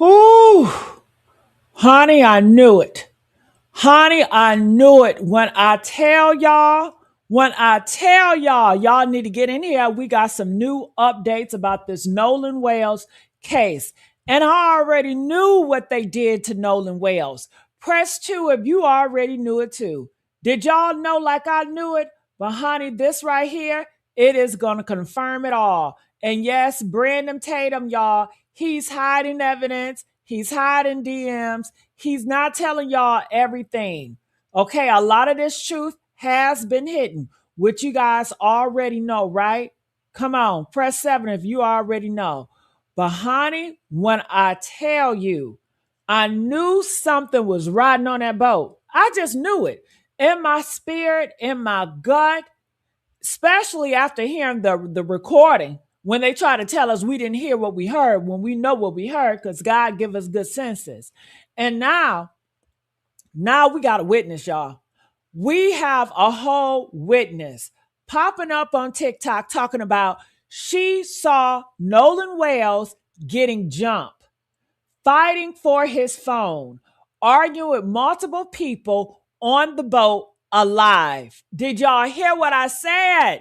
Ooh, honey, I knew it. Honey, I knew it. When I tell y'all, y'all need to get in here. We got some new updates about this Nolan Wales case. And I already knew what they did to Nolan Wales. Press 2 if you already knew it too. Did y'all know like I knew it? But honey, this right here, it is going to confirm it all. And yes, Brandon Tatum, y'all, he's hiding evidence. He's hiding DMs. He's not telling y'all everything. Okay, a lot of this truth has been hidden, which you guys already know, right? Come on, press 7 if you already know. But honey, when I tell you, I knew something was riding on that boat. I just knew it in my spirit, in my gut, especially after hearing the recording when they try to tell us we didn't hear what we heard when we know what we heard because God give us good senses. And now we got a witness, y'all. We have a whole witness popping up on TikTok talking about she saw Nolan Wales getting jumped, fighting for his phone, arguing with multiple people on the boat alive. Did y'all hear what I said?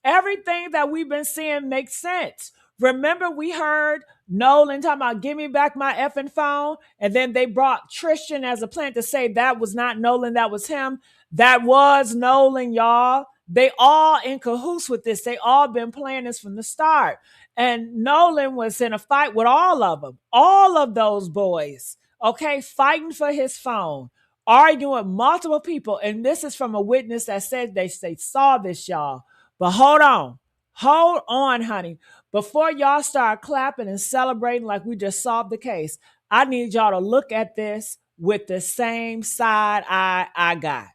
Everything that we've been seeing makes sense. Remember, we heard Nolan talking about give me back my effing phone. And then they brought Tristan as a plant to say that was not Nolan, that was him. That was Nolan, y'all. They all in cahoots with this. They all been playing this from the start. And Nolan was in a fight with all of them, all of those boys, okay, fighting for his phone, arguing with multiple people. And this is from a witness that said they saw this, y'all. But hold on, honey. Before y'all start clapping and celebrating like we just solved the case, I need y'all to look at this with the same side eye I got.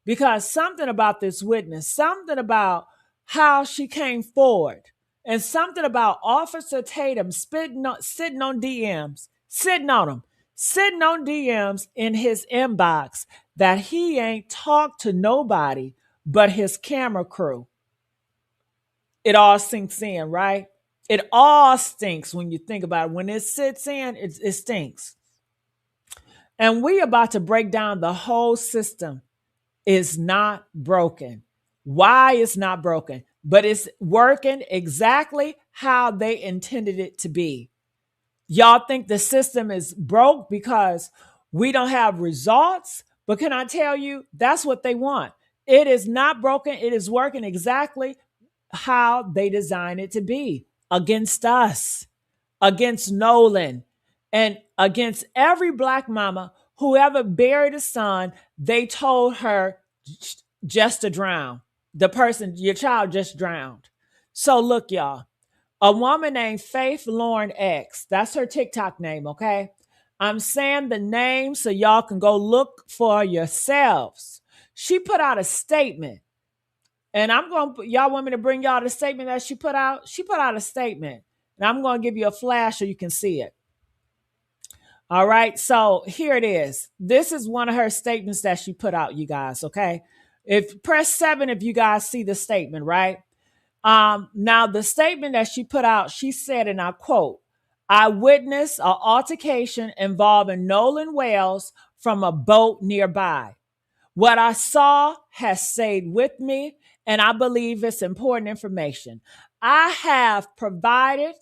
Because something about this witness, something about how she came forward, and something about Officer Tatum sitting on DMs, sitting on DMs in his inbox that he ain't talked to nobody but his camera crew. It all sinks in, right? It all stinks when you think about it. When it sits in, it stinks. And we about to break down the whole system is not broken. Why it's not broken, but it's working exactly how they intended it to be. Y'all think the system is broke because we don't have results? But can I tell you, that's what they want. It is not broken. It is working exactly how they designed it to be against us, against Nolan, and against every black mama who ever buried a son. They told her just to drown. The person, your child just drowned. So look, y'all, a woman named Faith Lauren X, that's her TikTok name, okay? I'm saying the name so y'all can go look for yourselves. She put out a statement. And y'all want me to bring y'all the statement that she put out? She put out a statement. And I'm going to give you a flash so you can see it. All right. So here it is. This is one of her statements that she put out, you guys. Okay. If press 7, if you guys see the statement, right? Now the statement that she put out, she said, and I quote, I witnessed an altercation involving Nolan Wales from a boat nearby. What I saw has stayed with me, and I believe it's important information. I have provided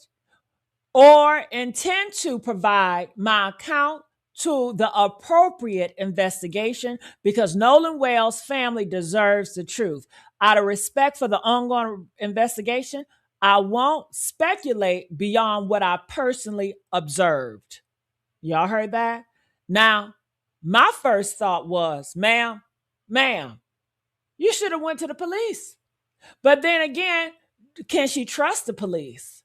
or intend to provide my account to the appropriate investigation because Nolan Wales' family deserves the truth. Out of respect for the ongoing investigation, I won't speculate beyond what I personally observed. Y'all heard that? Now, my first thought was, ma'am, you should have went to the police. But then again, can she trust the police?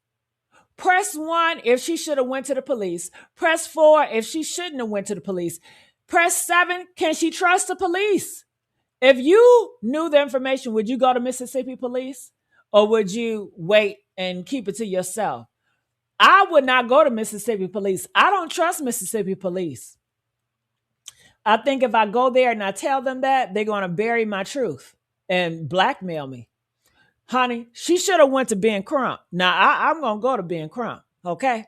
Press 1 if she should have went to the police. Press 4 if she shouldn't have went to the police. Press 7, can she trust the police? If you knew the information, would you go to Mississippi police or would you wait and keep it to yourself? I would not go to Mississippi police. I don't trust Mississippi police. I think if I go there and I tell them that, they're going to bury my truth and blackmail me. Honey, she should have went to Ben Crump. Now, I'm going to go to Ben Crump, okay?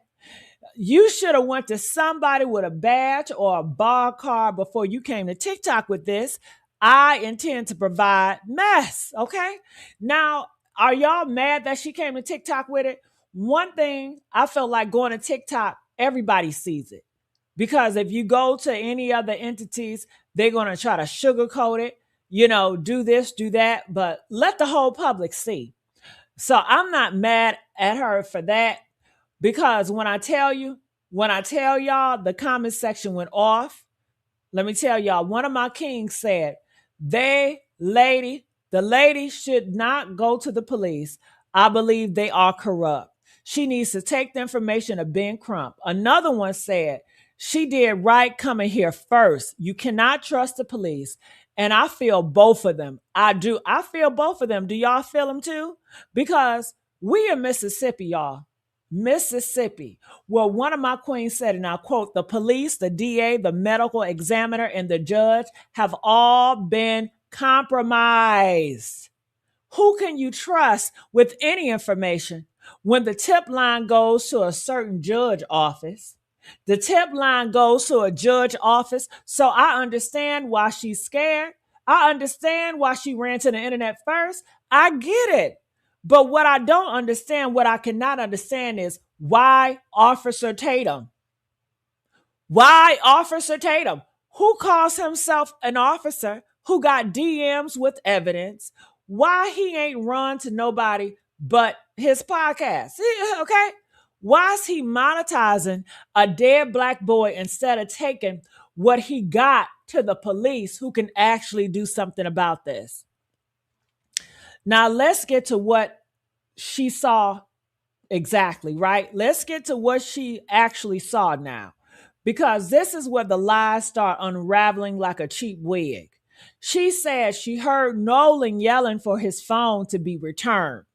You should have went to somebody with a badge or a bar card before you came to TikTok with this. I intend to provide mess. Okay. Now, are y'all mad that she came to TikTok with it? One thing I felt like going to TikTok, everybody sees it. Because if you go to any other entities, they're going to try to sugarcoat it, do this, do that, but let the whole public see. So I'm not mad at her for that because when I tell y'all, the comment section went off. Let me tell y'all, one of my kings said, the lady should not go to the police. I believe they are corrupt. She needs to take the information of Ben Crump. Another one said, she did right coming here first. You cannot trust the police. And I feel both of them. I do. I feel both of them. Do y'all feel them too? Because we in Mississippi, y'all. Mississippi, where one of my queens said, and I quote, the police, the DA, the medical examiner, and the judge have all been compromised. Who can you trust with any information when the tip line goes to a certain judge office? The tip line goes to a judge office. So I understand why she's scared. I understand why she ran to the internet first. I get it. But what I don't understand, what I cannot understand is why Officer Tatum? Why Officer Tatum? Who calls himself an officer who got DMs with evidence? Why he ain't run to nobody but his podcast? Okay. Why is he monetizing a dead black boy instead of taking what he got to the police who can actually do something about this? Now let's get to what she saw exactly, right? Let's get to what she actually saw now, because this is where the lies start unraveling like a cheap wig. She said she heard Nolan yelling for his phone to be returned.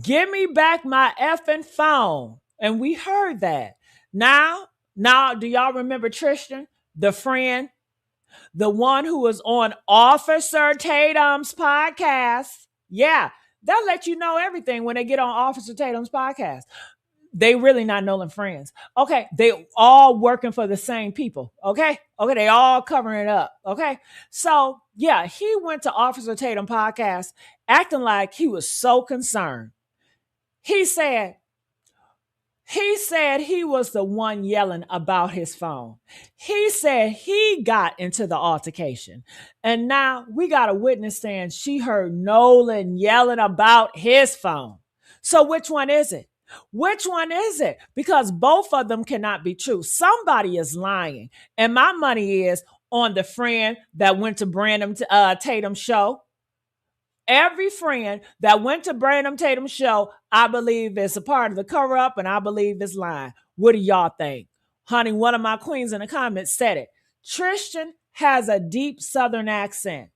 Give me back my effing phone. And we heard that. Now, do y'all remember Tristan, the friend, the one who was on Officer Tatum's podcast? Yeah, they'll let you know everything when they get on Officer Tatum's podcast. They really not Nolan friends. Okay, they all working for the same people. Okay, they all covering it up. Okay, so yeah, he went to Officer Tatum podcast acting like he was so concerned. He said he was the one yelling about his phone. He said he got into the altercation. And now we got a witness saying she heard Nolan yelling about his phone. So which one is it? Which one is it? Because both of them cannot be true. Somebody is lying. And my money is on the friend that went to Brandon Tatum's show. Every friend that went to Brandon Tatum's show, I believe is a part of the cover up, and I believe is lying. What do y'all think? Honey, one of my queens in the comments said it. Tristan has a deep Southern accent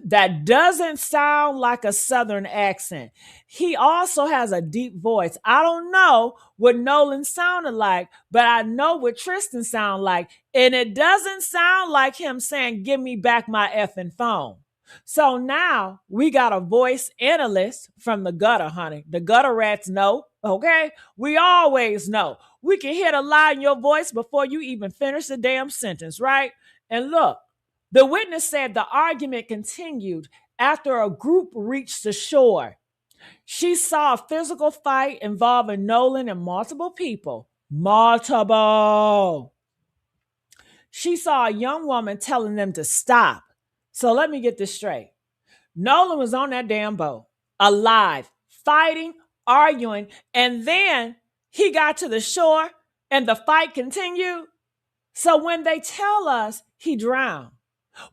that doesn't sound like a Southern accent. He also has a deep voice. I don't know what Nolan sounded like, but I know what Tristan sounded like. And it doesn't sound like him saying, give me back my effing phone. So now we got a voice analyst from the gutter, honey. The gutter rats know, okay? We always know. We can hear the lie in your voice before you even finish the damn sentence, right? And look, the witness said the argument continued after a group reached the shore. She saw a physical fight involving Nolan and multiple people. Multiple. She saw a young woman telling them to stop. So let me get this straight. Nolan was on that damn boat, alive, fighting, arguing, and then he got to the shore and the fight continued. So when they tell us he drowned,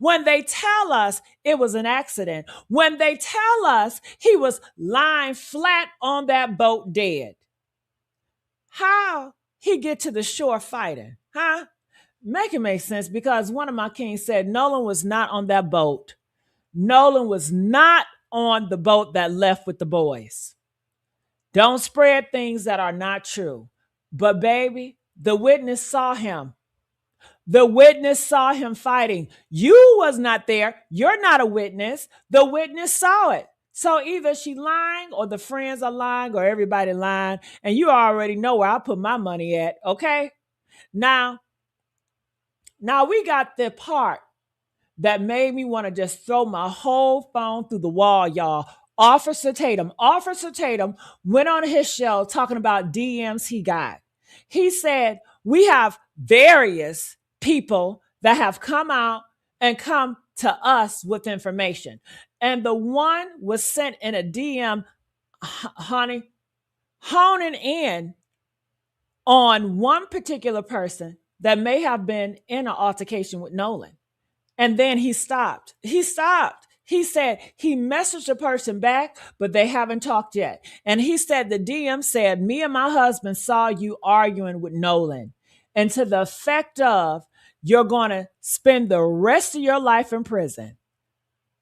when they tell us it was an accident, when they tell us he was lying flat on that boat dead, how he get to the shore fighting, huh? Make it make sense, because one of my kings said Nolan was not on that boat. Nolan was not on the boat that left with the boys. Don't spread things that are not true. But baby, the witness saw him. The witness saw him fighting. You was not there. You're not a witness. The witness saw it. So either she lying or the friends are lying or everybody lying. And you already know where I put my money at. Okay. Now, now we got the part that made me want to just throw my whole phone through the wall, y'all. Officer Tatum. Officer Tatum went on his show talking about DMs he got. He said, we have various people that have come out and come to us with information. And the one was sent in a DM, honey, honing in on one particular person that may have been in an altercation with Nolan. And then he stopped. He stopped. He said he messaged the person back, but they haven't talked yet. And he said the DM said, me and my husband saw you arguing with Nolan. And to the effect of, you're going to spend the rest of your life in prison.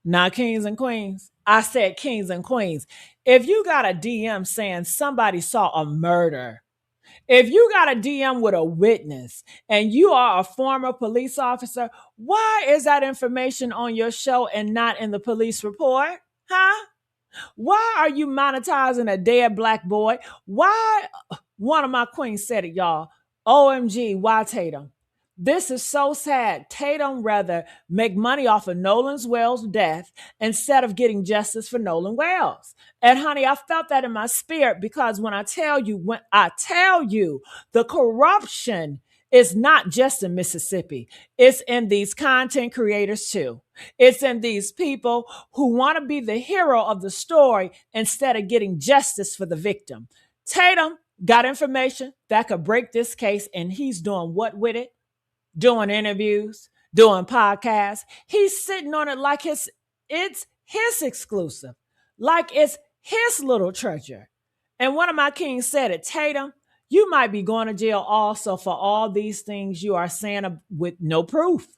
Not kings and queens. I said kings and queens. If you got a DM saying somebody saw a murder, if you got a DM with a witness and you are a former police officer, why is that information on your show and not in the police report? Huh? Why are you monetizing a dead black boy? Why? One of my queens said it, y'all. OMG, why Tatum? This is so sad. Tatum rather make money off of Nolan's Wells' death instead of getting justice for Nolan Wells. And honey, I felt that in my spirit because when I tell you, the corruption is not just in Mississippi. It's in these content creators too. It's in these people who want to be the hero of the story instead of getting justice for the victim. Tatum got information that could break this case, and he's doing what with it? Doing interviews, doing podcasts. He's sitting on it like it's his exclusive, like it's his little treasure. And one of my kings said it, Tatum, you might be going to jail also for all these things you are saying with no proof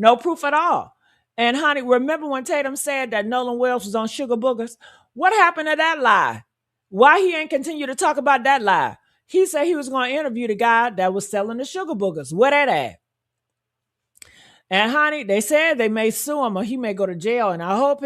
at all. And honey, remember when Tatum said that Nolan Wells was on sugar boogers? What happened to that lie? Why he ain't continue to talk about that lie? He said he was going to interview the guy that was selling the sugar boogers. Where that at? And honey, they said they may sue him or he may go to jail. And I hope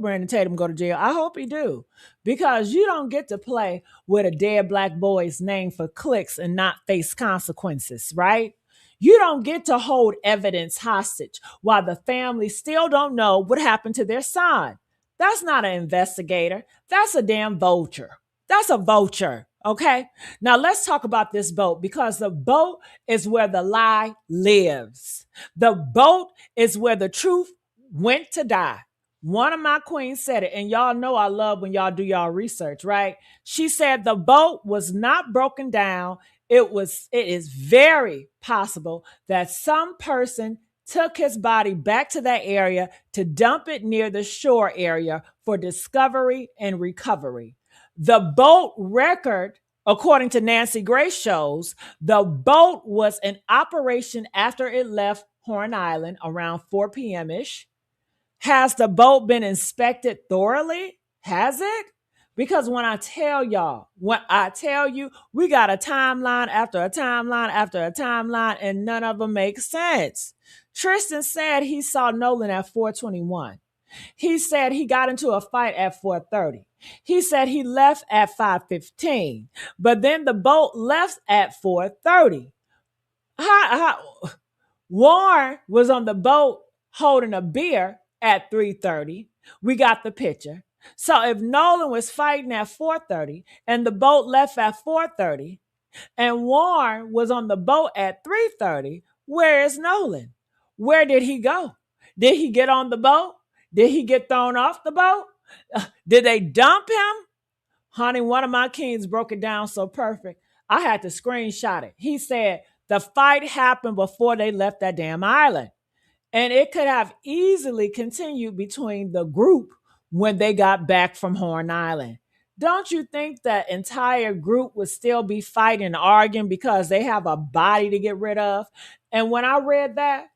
Brandon Tatum go to jail. I hope he do. Because you don't get to play with a dead black boy's name for clicks and not face consequences, right? You don't get to hold evidence hostage while the family still don't know what happened to their son. That's not an investigator. That's a damn vulture. That's a vulture. Okay. Now let's talk about this boat because the boat is where the lie lives. The boat is where the truth went to die. One of my queens said it, and y'all know I love when y'all do y'all research, right? She said the boat was not broken down. It is very possible that some person took his body back to that area to dump it near the shore area for discovery and recovery. The boat record, according to Nancy Grace, shows the boat was in operation after it left Horn Island around 4 p.m. ish. Has the boat been inspected thoroughly? Has it? Because when I tell you, we got a timeline after a timeline after a timeline, and none of them make sense. Tristan said he saw Nolan at 4:21. He said he got into a fight at 4:30. He said he left at 5:15, but then the boat left at 4:30. Warren was on the boat holding a beer at 3:30. We got the picture. So if Nolan was fighting at 4:30 and the boat left at 4:30 and Warren was on the boat at 3:30, where is Nolan? Where did he go? Did he get on the boat? Did he get thrown off the boat? Did they dump him? Honey, one of my kings broke it down so perfect. I had to screenshot it. He said the fight happened before they left that damn island. And it could have easily continued between the group when they got back from Horn Island. Don't you think that entire group would still be fighting and arguing because they have a body to get rid of? And when I heard that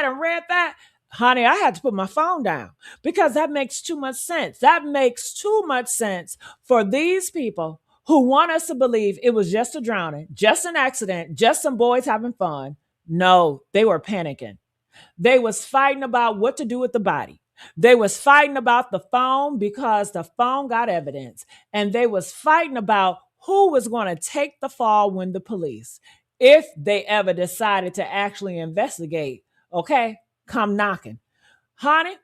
and read that, honey, I had to put my phone down because that makes too much sense. That makes too much sense for these people who want us to believe it was just a drowning, just an accident, just some boys having fun. No, they were panicking. They was fighting about what to do with the body. They was fighting about the phone because the phone got evidence. And they was fighting about who was going to take the fall when the police, if they ever decided to actually investigate, okay, come knocking. Honey,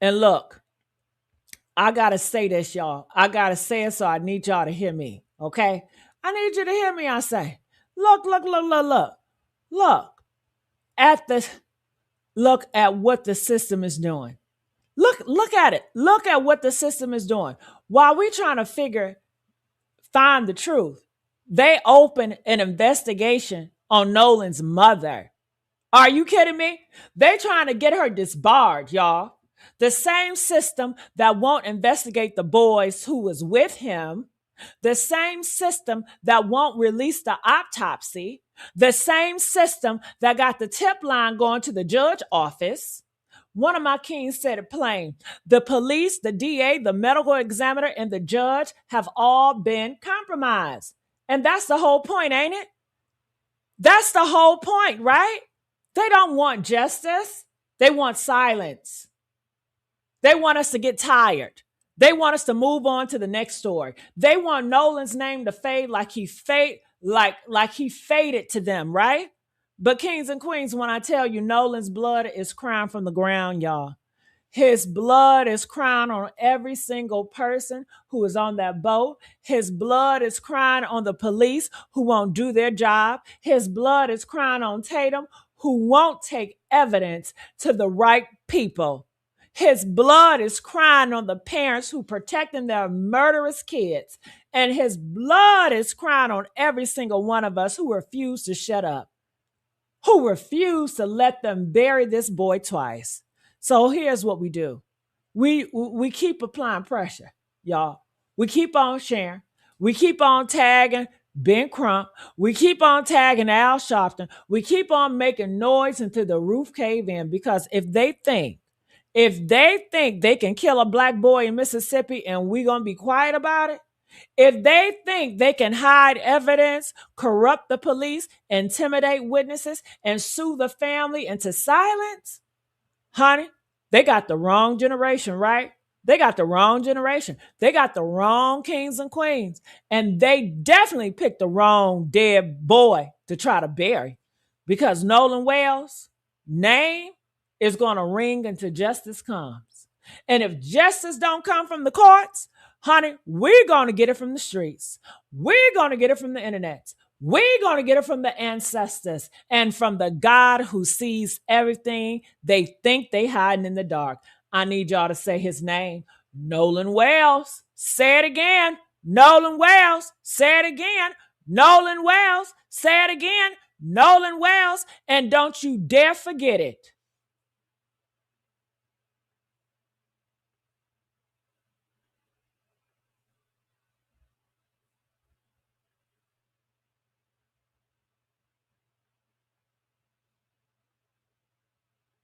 and look, I got to say this, y'all. I got to say it, so I need y'all to hear me, okay? I need you to hear me, I say. Look, look, look, look, look. Look at the look at what the system is doing. Look at it. Look at what the system is doing. While we trying to find the truth, they open an investigation on Nolan's mother. Are you kidding me? They trying to get her disbarred, y'all. The same system that won't investigate the boys who was with him, the same system that won't release the autopsy, the same system that got the tip line going to the judge office. One of my kings said it plain. The police, the DA, the medical examiner, and the judge have all been compromised. And that's the whole point, ain't it? That's the whole point, right? They don't want justice. They want silence. They want us to get tired. They want us to move on to the next story. They want Nolan's name to fade like he faded to them, right? But kings and queens, when I tell you Nolan's blood is crying from the ground, y'all. His blood is crying on every single person who is on that boat. His blood is crying on the police who won't do their job. His blood is crying on Tatum who won't take evidence to the right people. His blood is crying on the parents who protecting their murderous kids. And his blood is crying on every single one of us who refuse to shut up, who refuse to let them bury this boy twice. So here's what we do. We keep applying pressure, y'all. We keep on sharing. We keep on tagging Ben Crump. We keep on tagging Al Sharpton. We keep on making noise until the roof cave in, because if they think they can kill a black boy in Mississippi and we're going to be quiet about it, if they think they can hide evidence, corrupt the police, intimidate witnesses, and sue the family into silence, honey, they got the wrong generation, right? They got the wrong generation. They got the wrong kings and queens. And they definitely picked the wrong dead boy to try to bury, because Nolan Wales' name is going to ring until justice comes. And if justice don't come from the courts, honey, we're going to get it from the streets. We're going to get it from the internet. We're going to get it from the ancestors and from the God who sees everything they think they hiding in the dark. I need y'all to say his name. Nolan Wales. Say it again. Nolan Wales. Say it again. Nolan Wales. Say it again. Nolan Wales. And don't you dare forget it.